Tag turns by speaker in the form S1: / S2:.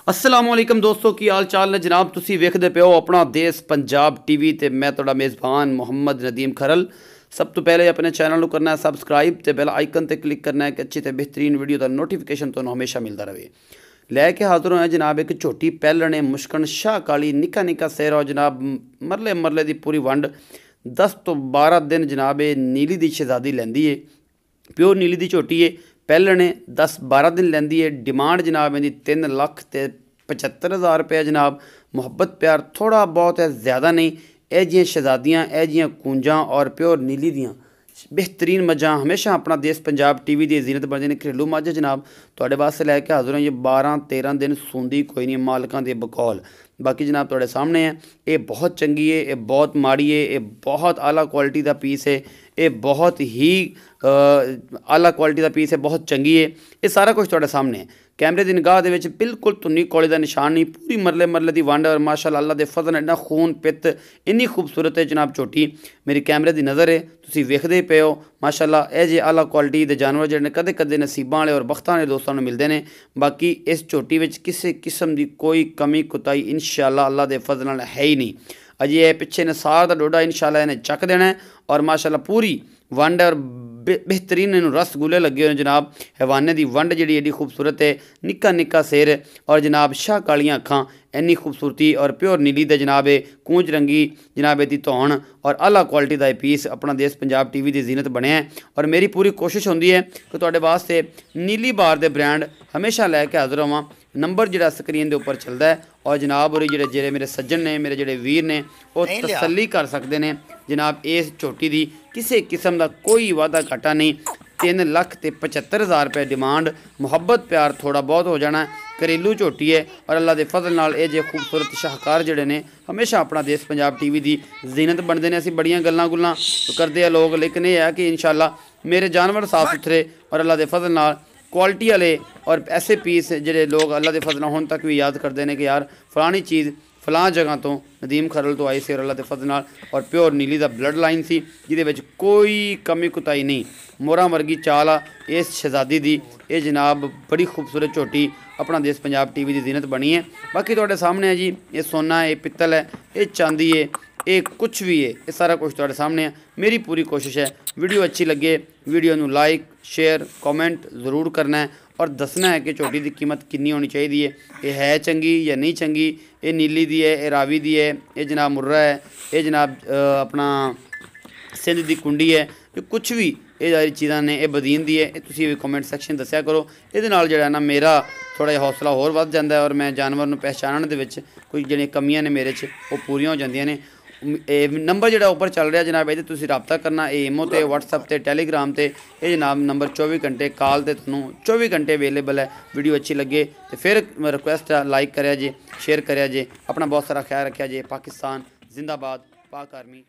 S1: अस्सलामुअलैकुम दोस्तों की हाल चाल ने जनाब तुसी वेखदे पे हो अपना देश पंजाब टीवी ते मैं तुहाडा मेज़बान मुहम्मद नदीम खरल। सब तो पहले अपने चैनल को करना है सबसक्राइब ते बेल आइकन ते क्लिक करना है कि अच्छी ते बेहतरीन वीडियो का नोटिफिकेशन तुहानूं हमेशा मिलता रहे। लैके हाजिर होया जनाब एक झोटी पैलने मुश्कन शाह काली निक्का निक्का सेरा जनाब मरले मरले की पूरी वंड 10 तो 12 दिन जनाब ये नीली दी शहजादी लैंदी है। प्योर नीली दी झोटी है पैलने 10-12 दिन लैंदी है। डिमांड जनाब इहदी 3,75,000 रुपये जनाब। मुहब्बत प्यार थोड़ा बहुत है, ज़्यादा नहीं। यह जियां शहजादियाँ यह जियां कूंजां और प्योर नीली दियाँ बेहतरीन मझां हमेशा अपना देश पंजाब टीवी की जीनत बनते हैं। घरेलू मझ जनाब तुहाडे वास्ते लैके हाजिर होई। 12-13 दिन सूंदी कोई नहीं, मालकां दे बकौल। बाकी जनाब तुहाडे सामने है, ये बहुत चंगी है, ये बहुत माड़ी है, ये बहुत आला क्वालिटी का पीस है, ये बहुत ही आला क्वालिटी का पीस है, बहुत चंगी है। ये सारा कुछ तुहाडे सामने है। कैमरे की निगाह दे विच बिल्कुल धुन्नी कौली का निशान नहीं, पूरी मरले मरले की वंड और माशाअल्लाह अल्लाह के फजल इन्ना खून पित इन्नी खूबसूरत है जनाब झोटी। मेरी कैमरे की नज़र है, तुसीं वेखदे पे हो माशाअल्लाह। यह जे आला क्वालिटी के जानवर जिहड़े कदे कदे नसीबां वाले और बख्तां वाले दोस्तों को मिलते हैं। बाकी इस झोटी में किसी किस्म की कोई कमी कुताई इंशाअल्लाह अल्लाह के फजल नाल है ही नहीं। अजे पिछे नसार का डोडा इंशाअल्लाह इन्हें चक देना है और माशाअल्लाह पूरी वंड और बेहतरीन इन्हूं रसगुल्ले लगे हुए जनाब। हैवाने की वंड जी एडी खूबसूरत है, निक्का निक्का सिर और जनाब शाह कालियाँ अखां, इन्नी खूबसूरती और प्योर नीली दे जनाब है। कूंज रंगी जनाब की धौन और आला क्वालिटी का पीस अपना देश पंजाब टीवी की जीनत बने हैं। और मेरी पूरी कोशिश होंदी है कि तुहाडे वास्ते नीली बार के ब्रांड हमेशा लैके हाजिर होवां। नंबर जिहड़ा स्क्रीन के उपर चलता है और जनाब और जिहड़े मेरे सज्जन ने, मेरे जिहड़े वीर ने, वो तसल्ली कर सकते हैं जनाब। इस झोटी की किसी किस्म का कोई वादा घाटा नहीं। 3,75,000 रुपये डिमांड। मुहब्बत प्यार थोड़ा बहुत हो जाना। घरेलू झोटी है और अल्लाह के फजल नाल ये जे खूबसूरत शाहकार जिहड़े ने हमेशा अपना देश पंजाब टीवी की जीनत बनते हैं। असीं बड़ियां गल्लां गुल्लां करते हैं लोग, लेकिन यह है कि इंशाअल्लाह मेरे जानवर साफ सुथरे और अल्लाह के फजल नाल क्वालिटी वाले और ऐसे पीस जिहड़े लोग अल्लाह के फजल हुण तक भी याद करते हैं कि यार फलानी चीज़ फलां जगह तो नदीम खरल तो आई सी और अल्लाह के फजल नाल और प्योर नीली का ब्लड लाइन सी जिहदे विच कोई कमी कुताई नहीं। मोरा वर्गी चाल आ इस शहजादी दी। ये जनाब बड़ी खूबसूरत झोटी अपना देश पंजाब टीवी की जीनत बनी है। बाकी तुहाडे सामने है जी, ये सोना है, ये पित्तल है, ये चांदी है, ये कुछ भी है, ये सारा कुछ तुहाडे सामने है। मेरी पूरी कोशिश है वीडियो अच्छी लगे वीडियो नूं लाइक शेयर कॉमेंट ज़रूर करना है और दसना है कि झोटी की कीमत कितनी होनी चाहिए है। ये है चंगी या नहीं चंगी। ये नीली दी है, ये रावी दी है, ये जनाब मुर्रा है, ये जनाब अपना सिंध की कुंडी है, ये कुछ भी ये सारी चीज़ां ने, ये बदीन दी है। ये तुसीं भी कॉमेंट सैक्शन दस्या करो। ये नाल जिहड़ा ना मेरा थोड़ा जिहा हौसला होर वध जांदा है और मैं जानवर नूं पहचानण दे विच कोई जिहड़ियां कमियां ने मेरे च वो पूरियां हो जांदियां ने। नंबर जिहड़ा उपर चल रहा जनाब ये तुसीं रबता करना। ये इमो ते व्हाट्सएप ते टैलीग्राम ते ये जनाब नंबर 24 घंटे कॉल ते तुहानूं 24 घंटे अवेलेबल है। वीडियो अच्छी लगे तो फिर रिक्वेस्ट है लाइक करें जे, शेयर करें जे। अपना बहुत सारा ख्याल रखा जे। पाकिस्तान जिंदाबाद, पाक आर्मी।